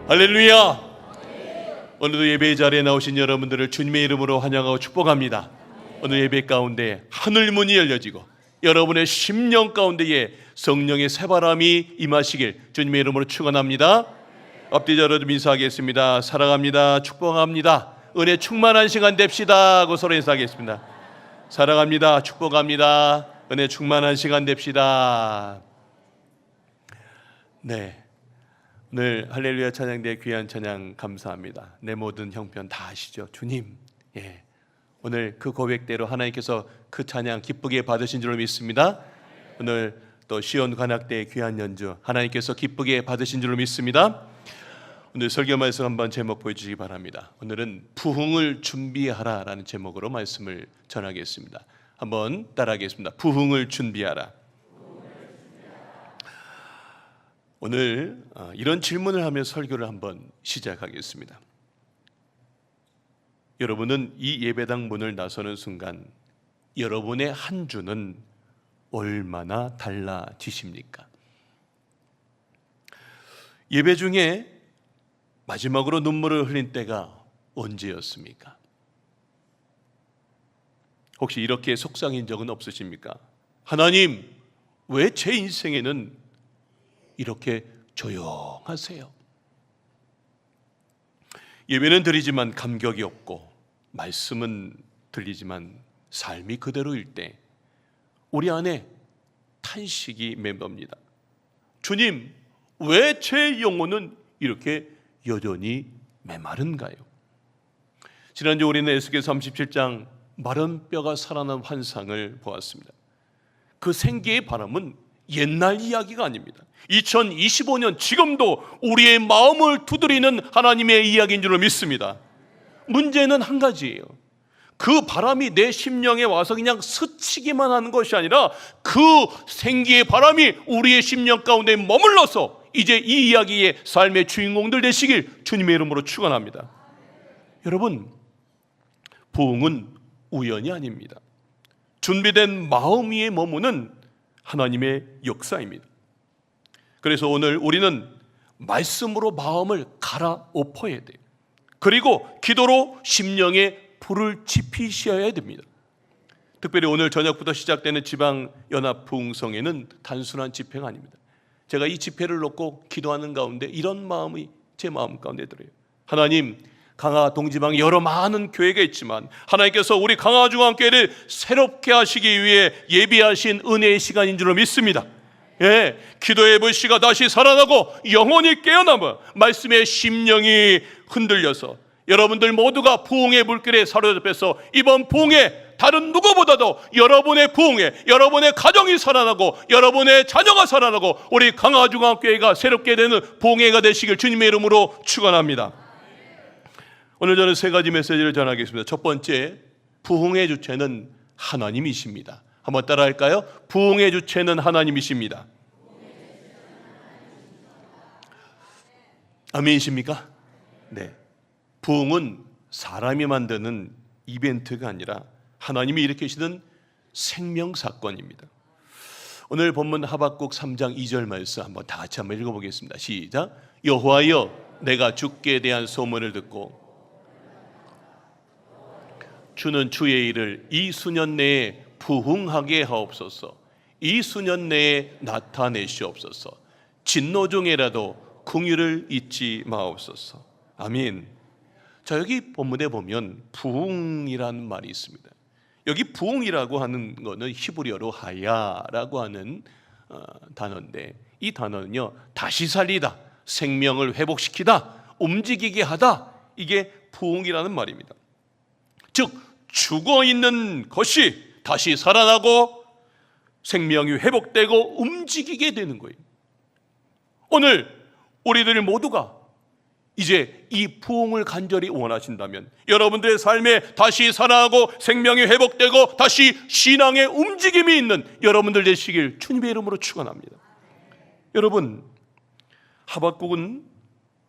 할렐루야. 오늘도 예배 자리에 나오신 여러분들을 주님의 이름으로 환영하고 축복합니다. 오늘 예배 가운데 하늘 문이 열려지고 여러분의 심령 가운데에 성령의 새바람이 임하시길 주님의 이름으로 축원합니다. 앞뒤 저로 인사하겠습니다. 사랑합니다. 축복합니다. 은혜 충만한 시간 됩시다 하고 서로 인사하겠습니다. 사랑합니다. 축복합니다. 은혜 충만한 시간 됩시다. 네, 오늘 할렐루야 찬양대의 귀한 찬양 감사합니다. 내 모든 형편 다 아시죠? 주님, 오늘 그 고백대로 하나님께서 그 찬양 기쁘게 받으신 줄로 믿습니다. 오늘 또 시온 관악대의 귀한 연주 하나님께서 기쁘게 받으신 줄로 믿습니다. 오늘 설교 말씀 한번 제목 보여주시기 바랍니다. 오늘은 부흥을 준비하라 라는 제목으로 말씀을 전하겠습니다. 한번 따라하겠습니다. 부흥을 준비하라. 오늘 이런 질문을 하며 설교를 한번 시작하겠습니다. 여러분은 이 예배당 문을 나서는 순간 여러분의 한 주는 얼마나 달라지십니까? 예배 중에 마지막으로 눈물을 흘린 때가 언제였습니까? 혹시 이렇게 속상인 적은 없으십니까? 하나님, 왜 제 인생에는 이렇게 조용하세요? 예배는 드리지만 감격이 없고 말씀은 들리지만 삶이 그대로일 때 우리 안에 탄식이 맴돕니다. 주님, 왜 제 영혼은 이렇게 여전히 메마른가요? 지난주 우리는 에스겔 37장 마른 뼈가 살아난 환상을 보았습니다. 그 생기의 바람은 옛날 이야기가 아닙니다. 2025년 지금도 우리의 마음을 두드리는 하나님의 이야기인 줄로 믿습니다. 문제는 한 가지예요. 그 바람이 내 심령에 와서 그냥 스치기만 하는 것이 아니라 그 생기의 바람이 우리의 심령 가운데 머물러서 이제 이 이야기의 삶의 주인공들 되시길 주님의 이름으로 축원합니다. 여러분, 부흥은 우연이 아닙니다. 준비된 마음 위에 머무는 하나님의 역사입니다. 그래서 오늘 우리는 말씀으로 마음을 갈아엎어야 돼요. 그리고 기도로 심령에 불을 지피셔야 됩니다. 특별히 오늘 저녁부터 시작되는 지방연합부흥성회는 단순한 집회가 아닙니다. 제가 이 집회를 놓고 기도하는 가운데 이런 마음이 제 마음 가운데 들어요. 하나님, 강화 동지방에 여러 많은 교회가 있지만 하나님께서 우리 강화중앙교회를 새롭게 하시기 위해 예비하신 은혜의 시간인 줄로 믿습니다. 기도의 불씨가 다시 살아나고 영혼이 깨어나며 말씀의 심령이 흔들려서 여러분들 모두가 부흥의 물결에 사로잡혀서 이번 부흥에 다른 누구보다도 여러분의 부흥에 여러분의 가정이 살아나고 여러분의 자녀가 살아나고 우리 강화중앙교회가 새롭게 되는 부흥회가 되시길 주님의 이름으로 축원합니다. 오늘 저는 세 가지 메시지를 전하겠습니다. 첫 번째, 부흥의 주체는 하나님이십니다. 한번 따라할까요? 부흥의 주체는 하나님이십니다. 아멘이십니까? 네. 부흥은 사람이 만드는 이벤트가 아니라 하나님이 일으키시는 생명사건입니다. 오늘 본문 하박국 3장 2절 말씀 한번 다 같이 한번 읽어보겠습니다. 시작. 여호와여, 내가 주께 대한 소문을 듣고 주는 주의 일을 이 수년 내에 부흥하게 하옵소서. 이 수년 내에 나타내시옵소서. 진노 중에라도 긍휼을 잊지 마옵소서. 아멘. 자, 여기 본문에 보면 부흥이라는 말이 있습니다. 여기 부흥이라고 하는 것은 히브리어로 하야라고 하는 단어인데 이 단어는요, 다시 살리다, 생명을 회복시키다, 움직이게 하다, 이게 부흥이라는 말입니다. 즉 죽어있는 것이 다시 살아나고 생명이 회복되고 움직이게 되는 거예요. 오늘 우리들 모두가 이제 이 부흥을 간절히 원하신다면 여러분들의 삶에 다시 살아나고 생명이 회복되고 다시 신앙의 움직임이 있는 여러분들 되시길 주님의 이름으로 축원합니다. 여러분, 하박국은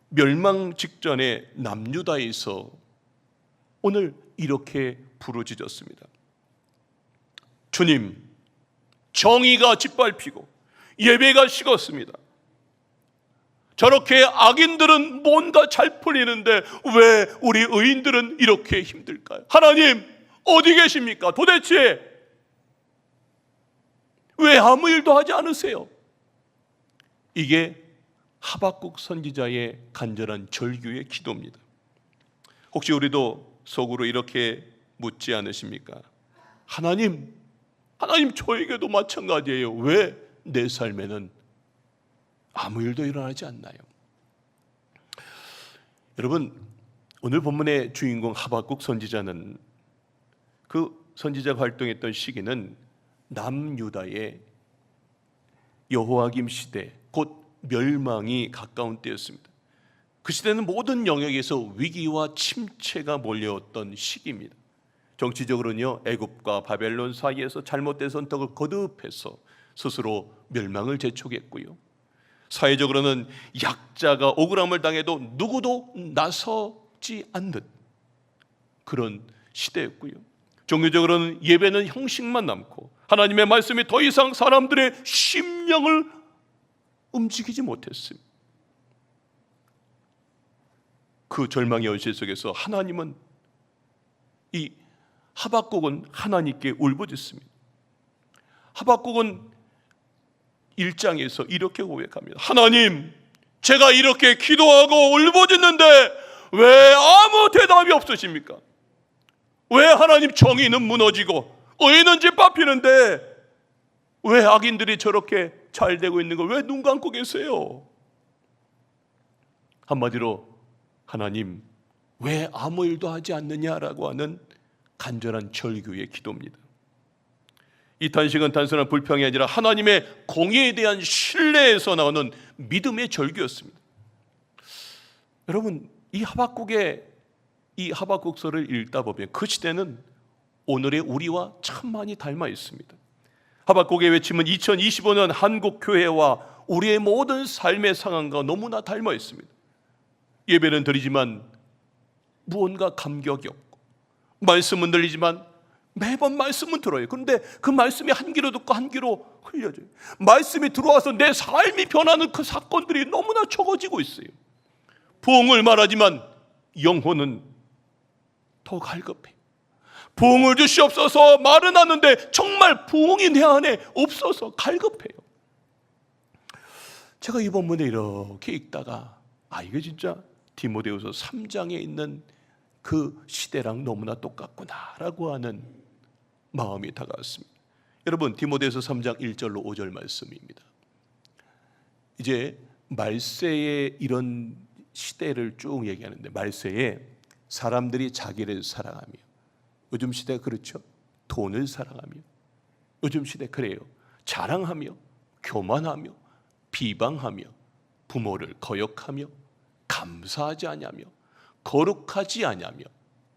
멸망 직전에 남유다에서 오늘 이렇게 부르짖었습니다. 주님, 정의가 짓밟히고 예배가 식었습니다. 저렇게 악인들은 뭔가 잘 풀리는데 왜 우리 의인들은 이렇게 힘들까요? 하나님 어디 계십니까? 도대체 왜 아무 일도 하지 않으세요? 이게 하박국 선지자의 간절한 절규의 기도입니다. 혹시 우리도 속으로 이렇게 묻지 않으십니까? 하나님 저에게도 마찬가지예요. 왜 내 삶에는 아무 일도 일어나지 않나요? 여러분, 오늘 본문의 주인공 하박국 선지자는, 그 선지자가 활동했던 시기는 남유다의 여호야김 시대, 곧 멸망이 가까운 때였습니다. 그 시대는 모든 영역에서 위기와 침체가 몰려왔던 시기입니다. 정치적으로는요, 애굽과 바벨론 사이에서 잘못된 선택을 거듭해서 스스로 멸망을 재촉했고요, 사회적으로는 약자가 억울함을 당해도 누구도 나서지 않는 그런 시대였고요, 종교적으로는 예배는 형식만 남고 하나님의 말씀이 더 이상 사람들의 심령을 움직이지 못했습니다. 그 절망의 현실 속에서 하나님은, 이 하박국은 하나님께 울부짖습니다. 하박국은 1장에서 이렇게 고백합니다. 하나님, 제가 이렇게 기도하고 울부짖는데 왜 아무 대답이 없으십니까? 왜 하나님 정의는 무너지고 의는 짓밟히는데 왜 악인들이 저렇게 잘 되고 있는 걸 왜 눈 감고 계세요? 한마디로 하나님 왜 아무 일도 하지 않느냐라고 하는 간절한 절규의 기도입니다. 이 탄식은 단순한 불평이 아니라 하나님의 공의에 대한 신뢰에서 나오는 믿음의 절규였습니다. 여러분, 이 하박국서를 읽다 보면 그 시대는 오늘의 우리와 참 많이 닮아 있습니다. 하박국의 외침은 2025년 한국 교회와 우리의 모든 삶의 상황과 너무나 닮아 있습니다. 예배는 드리지만 무언가 감격이 없고, 말씀은 들리지만 매번 말씀은 들어요. 그런데 그 말씀이 한 귀로 듣고 한 귀로 흘려져요. 말씀이 들어와서 내 삶이 변하는 그 사건들이 너무나 적어지고 있어요. 부흥을 말하지만 영혼은 더 갈급해요. 부흥을 주시옵소서 말은 하는데 정말 부흥이 내 안에 없어서 갈급해요. 제가 이 본문에 이렇게 읽다가 이게 진짜 디모데후서 3장에 있는 그 시대랑 너무나 똑같구나라고 하는 마음이 다가왔습니다. 여러분, 디모데후서 3장 1절로 5절 말씀입니다. 이제 말세의 이런 시대를 쭉 얘기하는데, 말세에 사람들이 자기를 사랑하며, 요즘 시대가 그렇죠, 돈을 사랑하며, 요즘 시대 그래요, 자랑하며 교만하며 비방하며 부모를 거역하며 감사하지 아니하며 거룩하지 아니하며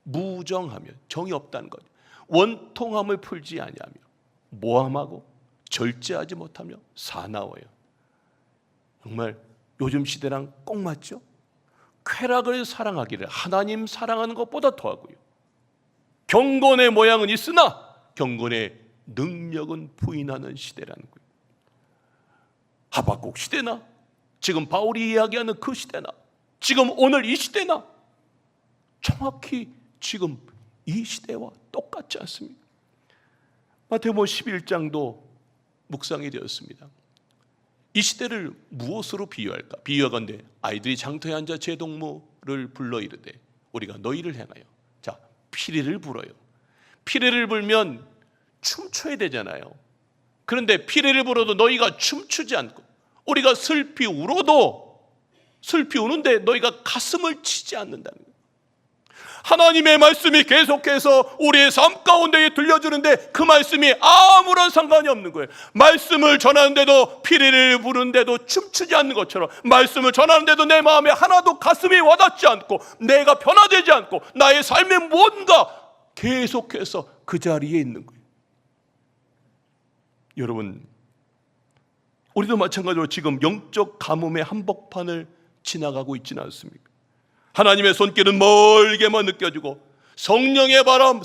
무정하며 정이 없다는 것, 원통함을 풀지 아니하며 모함하고 절제하지 못하며 사나워요. 정말 요즘 시대랑 꼭 맞죠? 쾌락을 사랑하기를 하나님 사랑하는 것보다 더하고요, 경건의 모양은 있으나 경건의 능력은 부인하는 시대라는 거예요. 하박국 시대나 지금 바울이 이야기하는 그 시대나 지금 오늘 이 시대나 정확히 지금 이 시대와 똑같지 않습니까? 마태복음 11장도 묵상이 되었습니다. 이 시대를 무엇으로 비유할까? 비유하건대 아이들이 장터에 앉아 제 동무를 불러 이르되 우리가 너희를 행하여, 자, 피리를 불어요. 피리를 불면 춤춰야 되잖아요. 그런데 피리를 불어도 너희가 춤추지 않고, 우리가 슬피 울어도 슬피 우는데 너희가 가슴을 치지 않는다는 거예요. 하나님의 말씀이 계속해서 우리의 삶 가운데 들려주는데 그 말씀이 아무런 상관이 없는 거예요. 말씀을 전하는데도 피리를 부르는데도 춤추지 않는 것처럼, 말씀을 전하는데도 내 마음에 하나도 가슴이 와닿지 않고 내가 변화되지 않고 나의 삶에 뭔가 계속해서 그 자리에 있는 거예요. 여러분, 우리도 마찬가지로 지금 영적 가뭄의 한복판을 지나가고 있지는 않습니까? 하나님의 손길은 멀게만 느껴지고 성령의 바람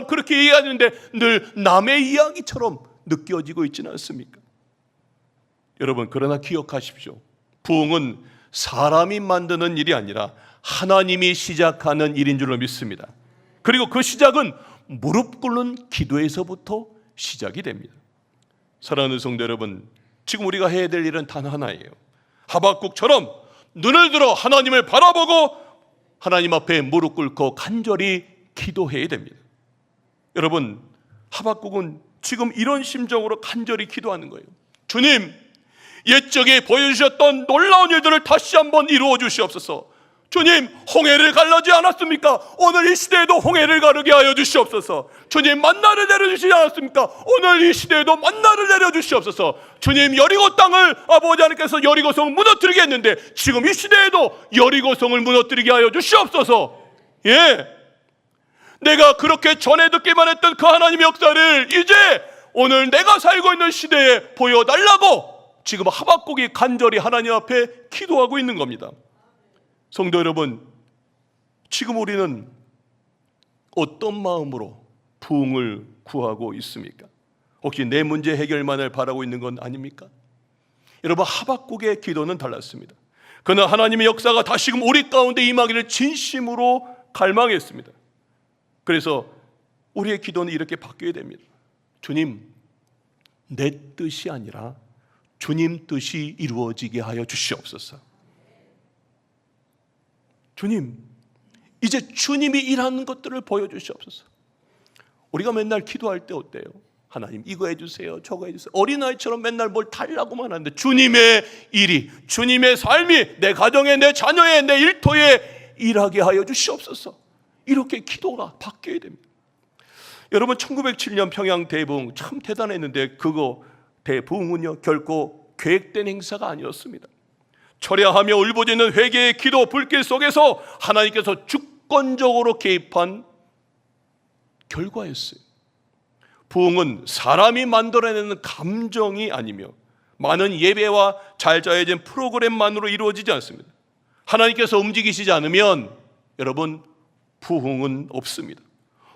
그렇게 이야기하는데 늘 남의 이야기처럼 느껴지고 있지는 않습니까? 여러분, 그러나 기억하십시오. 부흥은 사람이 만드는 일이 아니라 하나님이 시작하는 일인 줄로 믿습니다. 그리고 그 시작은 무릎 꿇는 기도에서부터 시작이 됩니다. 사랑하는 성도 여러분, 지금 우리가 해야 될 일은 단 하나예요. 하박국처럼 눈을 들어 하나님을 바라보고 하나님 앞에 무릎 꿇고 간절히 기도해야 됩니다. 여러분, 하박국은 지금 이런 심정으로 간절히 기도하는 거예요. 주님, 옛적에 보여주셨던 놀라운 일들을 다시 한번 이루어 주시옵소서. 주님, 홍해를 갈라지 않았습니까? 오늘 이 시대에도 홍해를 가르게 하여 주시옵소서. 주님, 만나를 내려주시지 않았습니까? 오늘 이 시대에도 만나를 내려주시옵소서. 주님, 여리고 땅을 아버지 하나님께서 여리고성을 무너뜨리게 했는데 지금 이 시대에도 여리고성을 무너뜨리게 하여 주시옵소서. 예, 내가 그렇게 전에 듣기만 했던 그 하나님의 역사를 이제 오늘 내가 살고 있는 시대에 보여달라고 지금 하박국이 간절히 하나님 앞에 기도하고 있는 겁니다. 성도 여러분, 지금 우리는 어떤 마음으로 부흥을 구하고 있습니까? 혹시 내 문제 해결만을 바라고 있는 건 아닙니까? 여러분, 하박국의 기도는 달랐습니다. 그는 하나님의 역사가 다시금 우리 가운데 임하기를 진심으로 갈망했습니다. 그래서 우리의 기도는 이렇게 바뀌어야 됩니다. 주님, 내 뜻이 아니라 주님 뜻이 이루어지게 하여 주시옵소서. 주님, 이제 주님이 일하는 것들을 보여주시옵소서. 우리가 맨날 기도할 때 어때요? 하나님 이거 해주세요, 저거 해주세요. 어린아이처럼 맨날 뭘 달라고만 하는데 주님의 일이, 주님의 삶이 내 가정에, 내 자녀에, 내 일터에 일하게 하여 주시옵소서. 이렇게 기도가 바뀌어야 됩니다. 여러분, 1907년 평양 대부흥 참 대단했는데 그거 대부흥은요 결코 계획된 행사가 아니었습니다. 철야하며 울부짖는 회개의 기도 불길 속에서 하나님께서 주권적으로 개입한 결과였어요. 부흥은 사람이 만들어내는 감정이 아니며 많은 예배와 잘 짜여진 프로그램만으로 이루어지지 않습니다. 하나님께서 움직이시지 않으면 여러분, 부흥은 없습니다.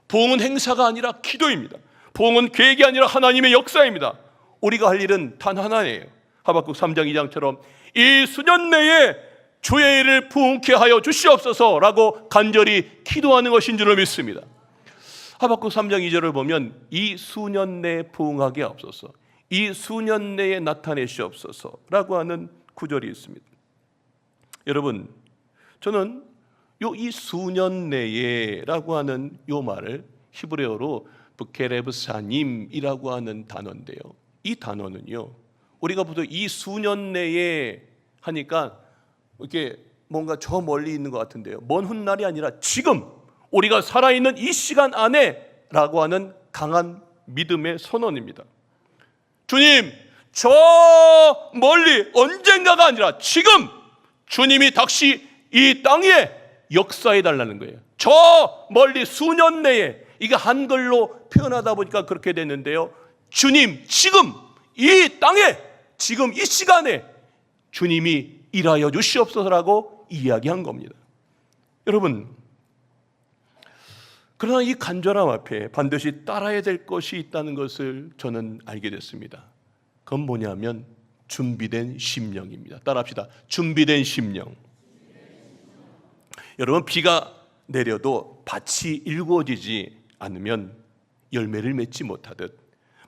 부흥은 행사가 아니라 기도입니다. 부흥은 계획이 아니라 하나님의 역사입니다. 우리가 할 일은 단 하나예요. 하박국 3장 2장처럼 이 수년 내에 주의 일을 부흥케 하여 주시옵소서라고 간절히 기도하는 것인 줄을 믿습니다. 하박국 3장 2절을 보면 이 수년 내에 부흥하게 하옵소서, 이 수년 내에 나타내시옵소서라고 하는 구절이 있습니다. 여러분, 저는 이 수년 내에라고 하는 이 말을 히브리어로 부케레브사님이라고 하는 단어인데요, 이 단어는요 우리가 보통 이 수년 내에 하니까 이렇게 뭔가 저 멀리 있는 것 같은데요, 먼 훗날이 아니라 지금 우리가 살아있는 이 시간 안에 라고 하는 강한 믿음의 선언입니다. 주님, 저 멀리 언젠가가 아니라 지금 주님이 다시 이 땅에 역사해 달라는 거예요. 저 멀리 수년 내에, 이게 한글로 표현하다 보니까 그렇게 됐는데요, 주님 지금 이 땅에 지금 이 시간에 주님이 일하여 주시옵소서라고 이야기한 겁니다. 여러분, 그러나 이 간절함 앞에 반드시 따라야 될 것이 있다는 것을 저는 알게 됐습니다. 그건 뭐냐면 준비된 심령입니다. 따라합시다. 준비된 심령. 여러분, 비가 내려도 밭이 일구어지지 않으면 열매를 맺지 못하듯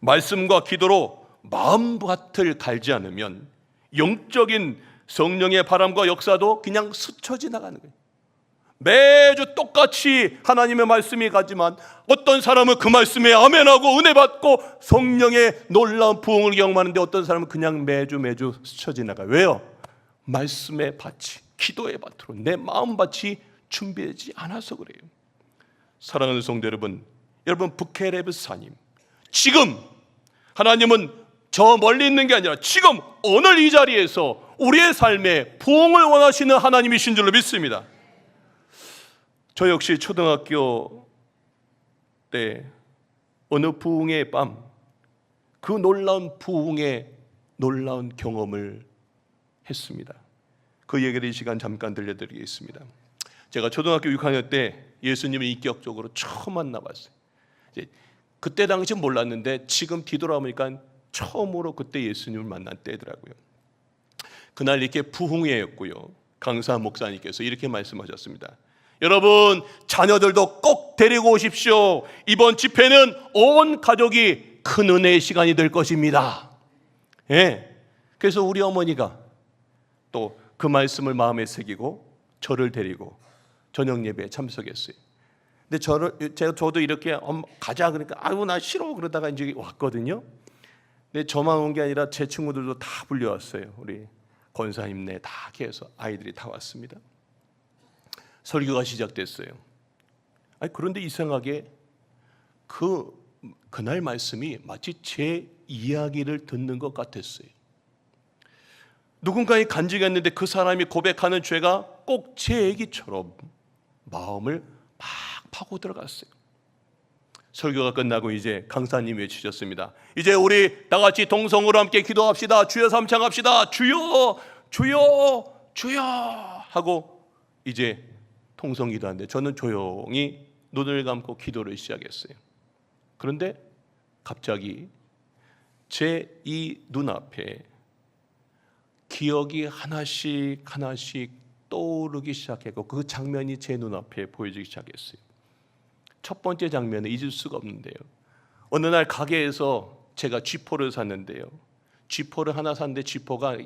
말씀과 기도로 마음밭을 갈지 않으면 영적인 성령의 바람과 역사도 그냥 스쳐 지나가는 거예요. 매주 똑같이 하나님의 말씀이 가지만 어떤 사람은 그 말씀에 아멘하고 은혜 받고 성령의 놀라운 부흥을 경험하는데 어떤 사람은 그냥 매주 스쳐 지나가요. 왜요? 말씀의 밭이, 기도의 밭으로 내 마음밭이 준비되지 않아서 그래요. 사랑하는 성도 여러분, 부케레브사님, 지금 하나님은 저 멀리 있는 게 아니라 지금 오늘 이 자리에서 우리의 삶에 부흥을 원하시는 하나님이신 줄로 믿습니다. 저 역시 초등학교 때 어느 부흥의 밤, 그 놀라운 부흥의 놀라운 경험을 했습니다. 그 얘기를 이 시간 잠깐 들려드리겠습니다. 제가 초등학교 6학년 때 예수님을 인격적으로 처음 만나봤어요. 그때 당시 몰랐는데 지금 뒤돌아보니까 처음으로 그때 예수님을 만난 때더라고요. 그날 이렇게 부흥회였고요. 강사 목사님께서 이렇게 말씀하셨습니다. 여러분, 자녀들도 꼭 데리고 오십시오. 이번 집회는 온 가족이 큰 은혜의 시간이 될 것입니다. 예. 그래서 우리 어머니가 또 그 말씀을 마음에 새기고 저를 데리고 저녁 예배에 참석했어요. 근데 저도 이렇게 가자 그러니까 아유 나 싫어 그러다가 이제 왔거든요. 근데 저만 온 게 아니라 제 친구들도 다 불려왔어요. 우리 권사님네 다 해서 아이들이 다 왔습니다. 설교가 시작됐어요. 그런데 이상하게 그날 말씀이 마치 제 이야기를 듣는 것 같았어요. 누군가의 간증이었는데 그 사람이 고백하는 죄가 꼭 제 얘기처럼 마음을 막 파고 들어갔어요. 설교가 끝나고 이제 강사님이 외치셨습니다. 이제 우리 다 같이 동성으로 함께 기도합시다. 주여 삼창합시다. 주여 주여 주여 하고 이제 통성 기도하는데 저는 조용히 눈을 감고 기도를 시작했어요. 그런데 갑자기 제 이 눈앞에 기억이 하나씩 떠오르기 시작했고 그 장면이 제 눈앞에 보여지기 시작했어요. 첫 번째 장면은 잊을 수가 없는데요. 어느 날 가게에서 제가 쥐포를 샀는데요. 쥐포를 하나 샀는데 쥐포가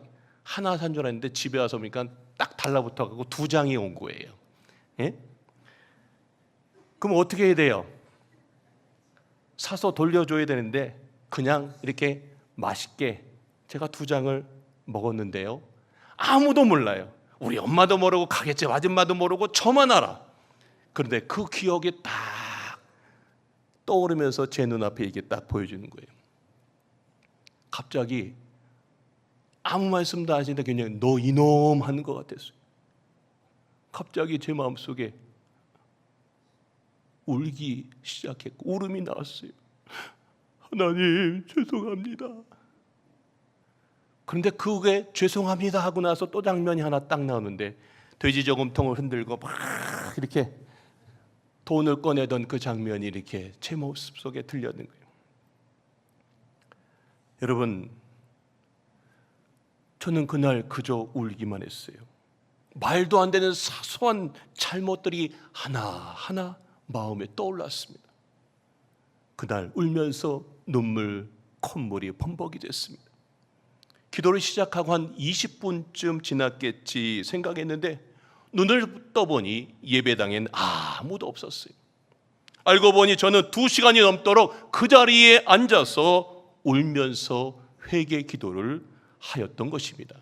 하나 산 줄 알았는데 집에 와서 보니까 딱 달라붙어가지고 2장이 온 거예요. 예? 그럼 어떻게 해야 돼요? 사서 돌려줘야 되는데 그냥 이렇게 맛있게 제가 2장을 먹었는데요. 아무도 몰라요. 우리 엄마도 모르고 가게집 아줌마도 모르고 저만 알아. 그런데 그 기억이 딱 떠오르면서 제 눈앞에 이게 딱 보여지는 거예요. 갑자기 아무 말씀도 안 하시는데 그냥 너 이놈 하는 것 같았어요. 갑자기 제 마음속에 울기 시작했고 울음이 나왔어요. 하나님 죄송합니다. 그런데 그게 죄송합니다 하고 나서 또 장면이 하나 딱 나오는데 돼지 저금통을 흔들고 막 이렇게 돈을 꺼내던 그 장면이 이렇게 제 모습 속에 들려오는 거예요. 여러분, 저는 그날 그저 울기만 했어요. 말도 안 되는 사소한 잘못들이 하나하나 마음에 떠올랐습니다. 그날 울면서 콧물이 범벅이 됐습니다. 기도를 시작하고 한 20분쯤 지났겠지 생각했는데 눈을 떠보니 예배당엔 아무도 없었어요. 알고 보니 저는 2시간이 넘도록 그 자리에 앉아서 울면서 회개 기도를 하였던 것입니다.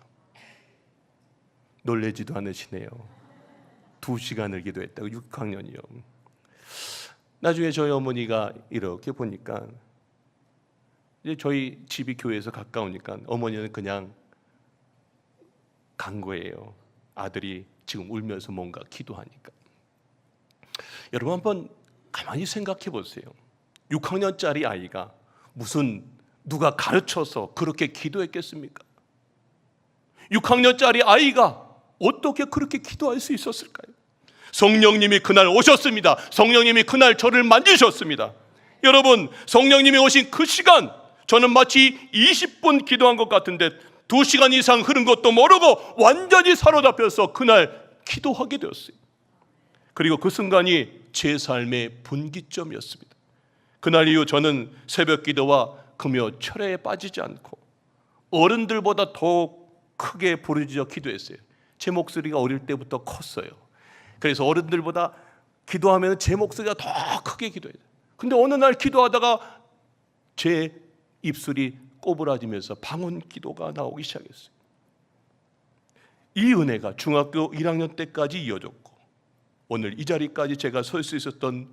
놀라지도 않으시네요. 2시간을 기도했다고 6학년이요. 나중에 저희 어머니가 이렇게 보니까 이제 저희 집이 교회에서 가까우니까 어머니는 그냥 간 거예요. 아들이 지금 울면서 뭔가 기도하니까. 여러분 한번 가만히 생각해 보세요. 6학년짜리 아이가 무슨 누가 가르쳐서 그렇게 기도했겠습니까? 6학년짜리 아이가 어떻게 그렇게 기도할 수 있었을까요? 성령님이 그날 오셨습니다. 성령님이 그날 저를 만지셨습니다. 여러분, 성령님이 오신 그 시간, 저는 마치 20분 기도한 것 같은데 2시간 이상 흐른 것도 모르고 완전히 사로잡혀서 그날 기도하게 되었어요. 그리고 그 순간이 제 삶의 분기점이었습니다. 그날 이후 저는 새벽 기도와 금요 철회에 빠지지 않고 어른들보다 더 크게 부르짖어 기도했어요. 제 목소리가 어릴 때부터 컸어요. 그래서 어른들보다 기도하면 제 목소리가 더 크게 기도해요. 근데 어느 날 기도하다가 제 입술이 꼬부라지면서 방언 기도가 나오기 시작했어요. 이 은혜가 중학교 1학년 때까지 이어졌고 오늘 이 자리까지 제가 설 수 있었던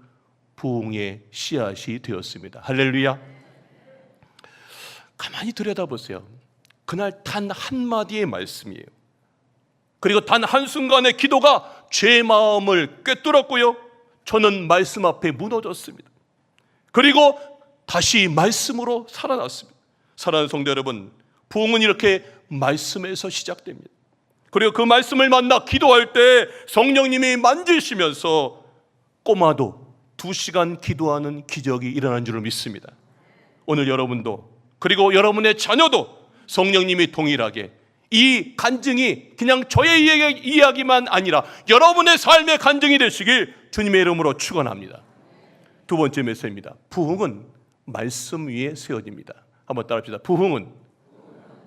부흥의 씨앗이 되었습니다. 할렐루야. 가만히 들여다보세요. 그날 단 한마디의 말씀이에요. 그리고 단 한순간의 기도가 제 마음을 꿰뚫었고요. 저는 말씀 앞에 무너졌습니다. 그리고 다시 말씀으로 살아났습니다. 사랑하는 성도 여러분, 부흥은 이렇게 말씀에서 시작됩니다. 그리고 그 말씀을 만나 기도할 때 성령님이 만지시면서 꼬마도 2시간 기도하는 기적이 일어난 줄을 믿습니다. 오늘 여러분도 그리고 여러분의 자녀도 성령님이 동일하게 이 간증이 그냥 저의 이야기만 아니라 여러분의 삶의 간증이 되시길 주님의 이름으로 축원합니다. 두 번째 메시지입니다. 부흥은 말씀 위에 세워집니다. 한번 따라합시다. 부흥은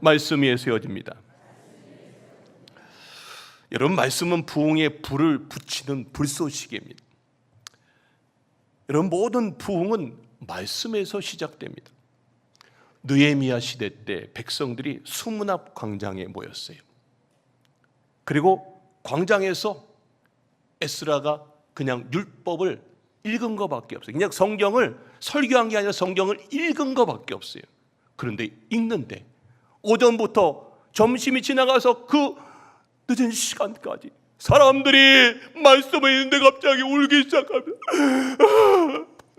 말씀 위에 세워집니다. 여러분, 말씀은 부흥에 불을 붙이는 불쏘시개입니다. 여러분, 모든 부흥은 말씀에서 시작됩니다. 느헤미야 시대 때 백성들이 수문 앞 광장에 모였어요. 그리고 광장에서 에스라가 그냥 율법을 읽은 것밖에 없어요. 그냥 성경을 설교한 게 아니라 성경을 읽은 것밖에 없어요. 그런데 읽는데 오전부터 점심이 지나가서 그 늦은 시간까지 사람들이 말씀에 있는데 갑자기 울기 시작합니다.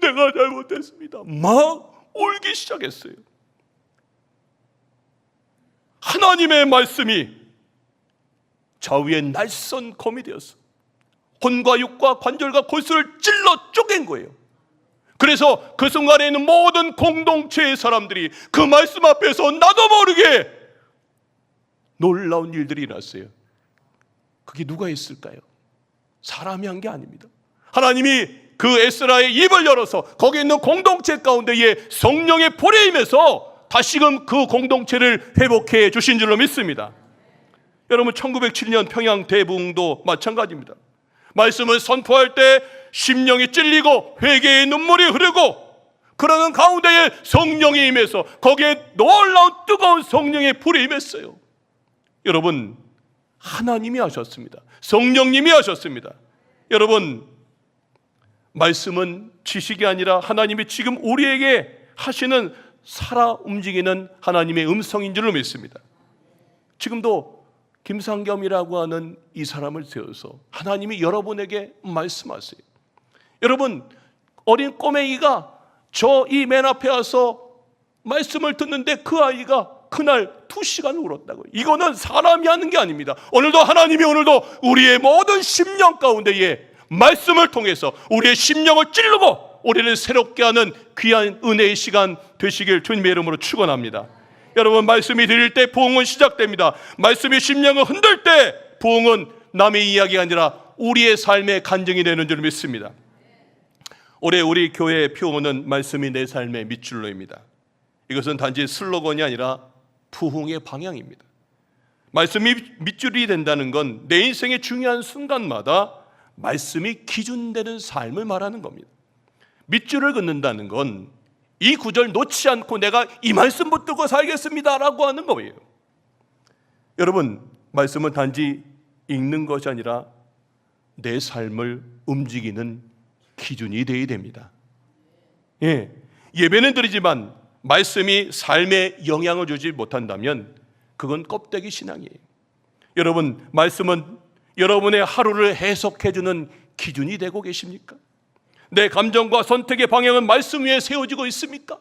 내가 잘못했습니다. 막 울기 시작했어요. 하나님의 말씀이 좌우에 날선 검이 되었어. 혼과 육과 관절과 골수를 찔러 쪼갠 거예요. 그래서 그 순간에 있는 모든 공동체의 사람들이 그 말씀 앞에서 나도 모르게 놀라운 일들이 일어났어요. 그게 누가 했을까요? 사람이 한 게 아닙니다. 하나님이 그 에스라의 입을 열어서 거기 있는 공동체 가운데에 성령의 불에 임해서 다시금 그 공동체를 회복해 주신 줄로 믿습니다. 여러분, 1907년 평양 대부흥도 마찬가지입니다. 말씀을 선포할 때 심령이 찔리고 회개의 눈물이 흐르고 그러는 가운데에 성령이 임해서 거기에 놀라운 뜨거운 성령의 불이 임했어요. 여러분, 하나님이 하셨습니다. 성령님이 하셨습니다. 여러분, 말씀은 지식이 아니라 하나님이 지금 우리에게 하시는 살아 움직이는 하나님의 음성인 줄로 믿습니다. 지금도 김상겸이라고 하는 이 사람을 세워서 하나님이 여러분에게 말씀하세요. 여러분, 어린 꼬맹이가 저 이 맨 앞에 와서 말씀을 듣는데 그 아이가 그날 2시간 울었다고요. 이거는 사람이 하는 게 아닙니다. 오늘도 하나님이 오늘도 우리의 모든 심령 가운데에 말씀을 통해서 우리의 심령을 찌르고 우리를 새롭게 하는 귀한 은혜의 시간 되시길 주님의 이름으로 축원합니다. 여러분, 말씀이 들릴 때 부흥은 시작됩니다. 말씀이 심령을 흔들 때 부흥은 남의 이야기가 아니라 우리의 삶의 간증이 되는 줄 믿습니다. 올해 우리 교회의 표어는 말씀이 내 삶의 밑줄로입니다. 이것은 단지 슬로건이 아니라 부흥의 방향입니다. 말씀이 밑줄이 된다는 건 내 인생의 중요한 순간마다 말씀이 기준되는 삶을 말하는 겁니다. 밑줄을 긋는다는 건 이 구절 놓지 않고 내가 이 말씀 붙들고 살겠습니다 라고 하는 거예요. 여러분, 말씀은 단지 읽는 것이 아니라 내 삶을 움직이는 기준이 되어야 됩니다. 예배는 드리지만 말씀이 삶에 영향을 주지 못한다면 그건 껍데기 신앙이에요. 여러분, 말씀은 여러분의 하루를 해석해주는 기준이 되고 계십니까? 내 감정과 선택의 방향은 말씀 위에 세워지고 있습니까?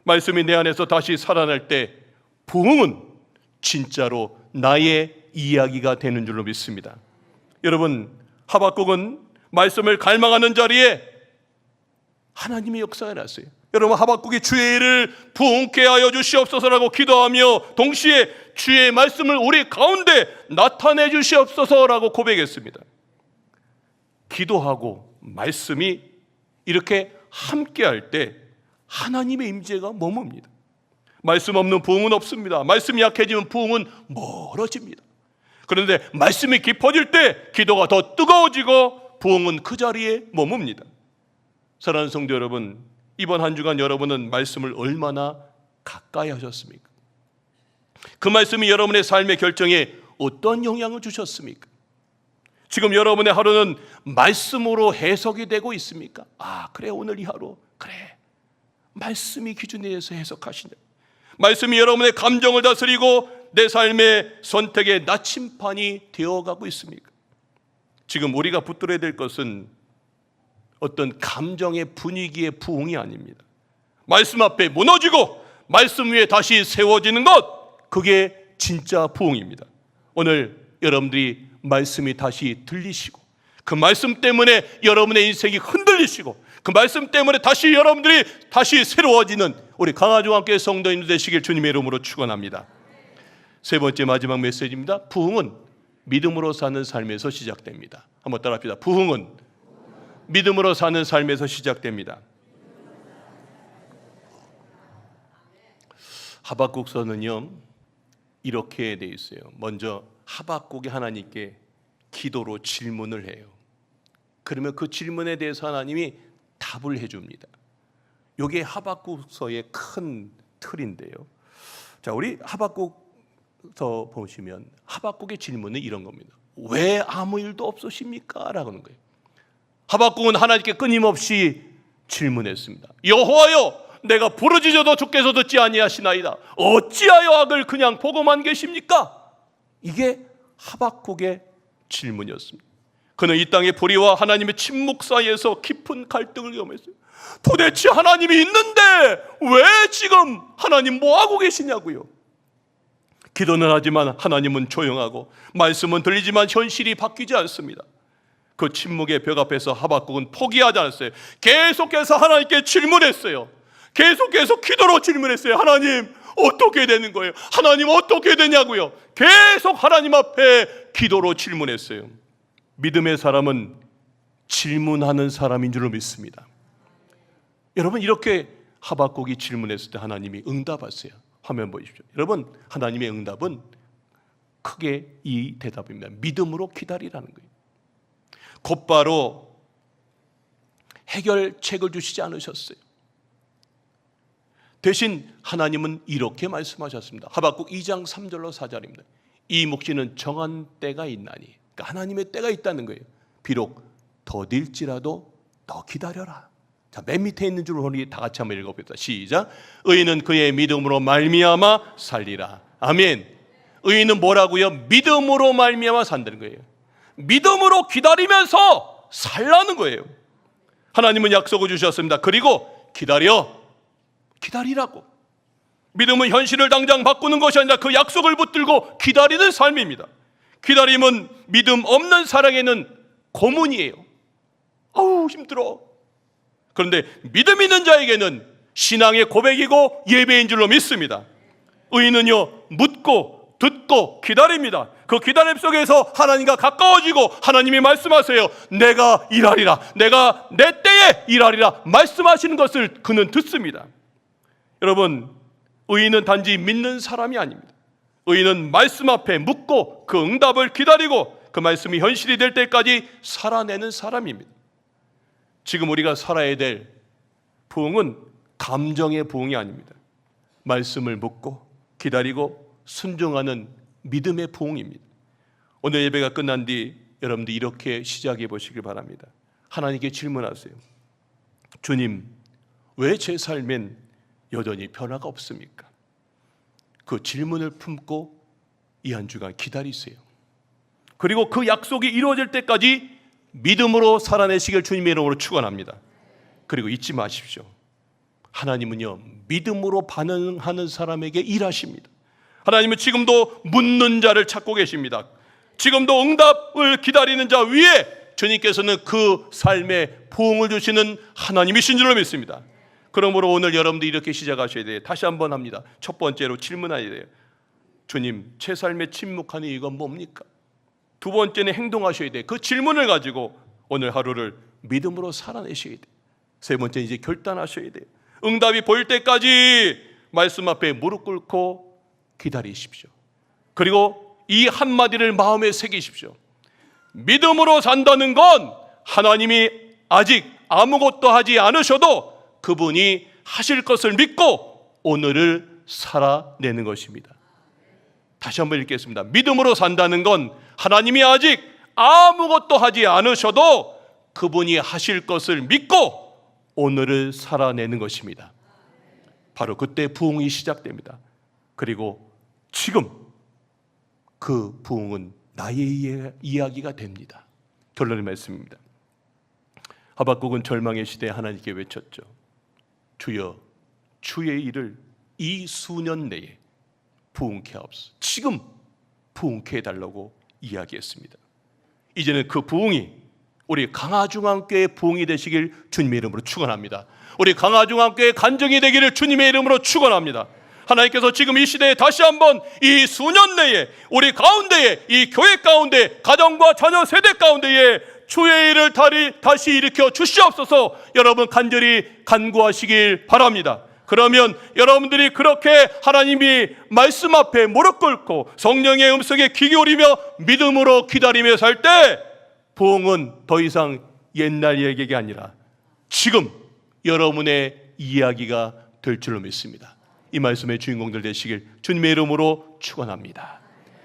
말씀이 내 안에서 다시 살아날 때 부흥은 진짜로 나의 이야기가 되는 줄로 믿습니다. 여러분, 하박국은 말씀을 갈망하는 자리에 하나님의 역사가 났어요. 여러분, 하박국이 주의 일을 부흥케 하여 주시옵소서라고 기도하며 동시에 주의 말씀을 우리 가운데 나타내 주시옵소서라고 고백했습니다. 기도하고 말씀이 이렇게 함께할 때 하나님의 임재가 머뭅니다. 말씀 없는 부흥은 없습니다. 말씀이 약해지면 부흥은 멀어집니다. 그런데 말씀이 깊어질 때 기도가 더 뜨거워지고 부흥은 그 자리에 머뭅니다. 사랑하는 성도 여러분, 이번 한 주간 여러분은 말씀을 얼마나 가까이 하셨습니까? 그 말씀이 여러분의 삶의 결정에 어떤 영향을 주셨습니까? 지금 여러분의 하루는 말씀으로 해석이 되고 있습니까? 그래, 오늘 이 하루 그래, 말씀이 기준에 의해서 해석하시냐. 말씀이 여러분의 감정을 다스리고 내 삶의 선택의 나침판이 되어가고 있습니까? 지금 우리가 붙들어야 될 것은 어떤 감정의 분위기의 부흥이 아닙니다. 말씀 앞에 무너지고 말씀 위에 다시 세워지는 것, 그게 진짜 부흥입니다. 오늘 여러분들이 말씀이 다시 들리시고 그 말씀 때문에 여러분의 인생이 흔들리시고 그 말씀 때문에 다시 여러분들이 다시 새로워지는 우리 강화중학교의 성도님들 되시길 주님의 이름으로 축원합니다. 세 번째 마지막 메시지입니다. 부흥은 믿음으로 사는 삶에서 시작됩니다. 한번 따라합시다. 부흥은 믿음으로 사는 삶에서 시작됩니다. 하박국서는요 이렇게 돼 있어요. 먼저 하박국이 하나님께 기도로 질문을 해요. 그러면 그 질문에 대해서 하나님이 답을 해줍니다. 이게 하박국서의 큰 틀인데요. 자, 우리 하박국서 보시면 하박국의 질문은 이런 겁니다. 왜 아무 일도 없으십니까? 라고 하는 거예요. 하박국은 하나님께 끊임없이 질문했습니다. 여호와여, 내가 부르짖어도 주께서 듣지 아니하시나이다. 어찌하여 악을 그냥 보고만 계십니까? 이게 하박국의 질문이었습니다. 그는 이 땅의 불의와 하나님의 침묵 사이에서 깊은 갈등을 경험했어요. 도대체 하나님이 있는데 왜 지금 하나님 뭐하고 계시냐고요. 기도는 하지만 하나님은 조용하고 말씀은 들리지만 현실이 바뀌지 않습니다. 그 침묵의 벽 앞에서 하박국은 포기하지 않았어요. 계속해서 하나님께 질문했어요. 계속해서 기도로 질문했어요. 하나님 어떻게 되는 거예요? 하나님 어떻게 되냐고요. 계속 하나님 앞에 기도로 질문했어요. 믿음의 사람은 질문하는 사람인 줄로 믿습니다. 여러분, 이렇게 하박국이 질문했을 때 하나님이 응답하세요. 화면 보십시오. 여러분, 하나님의 응답은 크게 이 대답입니다. 믿음으로 기다리라는 거예요. 곧바로 해결책을 주시지 않으셨어요. 대신 하나님은 이렇게 말씀하셨습니다. 하박국 2장 3절로 4절입니다. 이 묵시는 정한 때가 있나니, 그러니까 하나님의 때가 있다는 거예요. 비록 더딜지라도 더 기다려라. 자, 맨 밑에 있는 줄 우리 다 같이 한번 읽어봅시다. 시작. 의인은 그의 믿음으로 말미암아 살리라. 아멘. 의인은 뭐라고요? 믿음으로 말미암아 산다는 거예요. 믿음으로 기다리면서 살라는 거예요. 하나님은 약속을 주셨습니다. 그리고 기다리라고. 믿음은 현실을 당장 바꾸는 것이 아니라 그 약속을 붙들고 기다리는 삶입니다. 기다림은 믿음 없는 사랑에는 고문이에요. 아우 힘들어. 그런데 믿음 있는 자에게는 신앙의 고백이고 예배인 줄로 믿습니다. 의인은요 묻고 듣고 기다립니다. 그 기다림 속에서 하나님과 가까워지고 하나님이 말씀하세요. 내가 일하리라. 내가 내 때에 일하리라. 말씀하시는 것을 그는 듣습니다. 여러분, 의인은 단지 믿는 사람이 아닙니다. 의인은 말씀 앞에 묻고 그 응답을 기다리고 그 말씀이 현실이 될 때까지 살아내는 사람입니다. 지금 우리가 살아야 될 부흥은 감정의 부흥이 아닙니다. 말씀을 묻고 기다리고 순종하는 믿음의 부흥입니다. 오늘 예배가 끝난 뒤 여러분들 이렇게 시작해 보시길 바랍니다. 하나님께 질문하세요. 주님, 왜 제 삶엔 여전히 변화가 없습니까? 그 질문을 품고 이 한 주간 기다리세요. 그리고 그 약속이 이루어질 때까지 믿음으로 살아내시길 주님의 이름으로 축원합니다. 그리고 잊지 마십시오. 하나님은요 믿음으로 반응하는 사람에게 일하십니다. 하나님은 지금도 묻는 자를 찾고 계십니다. 지금도 응답을 기다리는 자 위에 주님께서는 그 삶에 부흥을 주시는 하나님이신 줄로 믿습니다. 그러므로 오늘 여러분들 이렇게 시작하셔야 돼요. 다시 한번 합니다. 첫 번째로 질문해야 돼요. 주님, 제 삶에 침묵하는 이유가 뭡니까? 두 번째는 행동하셔야 돼요. 그 질문을 가지고 오늘 하루를 믿음으로 살아내셔야 돼요. 세 번째는 이제 결단하셔야 돼요. 응답이 보일 때까지 말씀 앞에 무릎 꿇고 기다리십시오. 그리고 이 한마디를 마음에 새기십시오. 믿음으로 산다는 건 하나님이 아직 아무것도 하지 않으셔도 그분이 하실 것을 믿고 오늘을 살아내는 것입니다. 다시 한번 읽겠습니다. 믿음으로 산다는 건 하나님이 아직 아무것도 하지 않으셔도 그분이 하실 것을 믿고 오늘을 살아내는 것입니다. 바로 그때 부흥이 시작됩니다. 그리고 지금 그 부흥은 나의 이야기가 됩니다. 결론의 말씀입니다. 하박국은 절망의 시대에 하나님께 외쳤죠. 주여, 주의 일을 이 수년 내에 부흥케 하옵소서. 지금 부흥케 해달라고 이야기했습니다. 이제는 그 부흥이 우리 강화중앙교회 부흥이 되시길 주님의 이름으로 축원합니다. 우리 강화중앙교회 간증이 되기를 주님의 이름으로 축원합니다. 하나님께서 지금 이 시대에 다시 한번 이 수년 내에 우리 가운데에, 이 교회 가운데, 가정과 자녀 세대 가운데에 주의 일을 다시 일으켜 주시옵소서. 여러분 간절히 간구하시길 바랍니다. 그러면 여러분들이 그렇게 하나님이 말씀 앞에 무릎 꿇고 성령의 음성에 귀 기울이며 믿음으로 기다리며 살 때 부흥은 더 이상 옛날 얘기가 아니라 지금 여러분의 이야기가 될 줄로 믿습니다. 이 말씀의 주인공들 되시길 주님의 이름으로 축원합니다.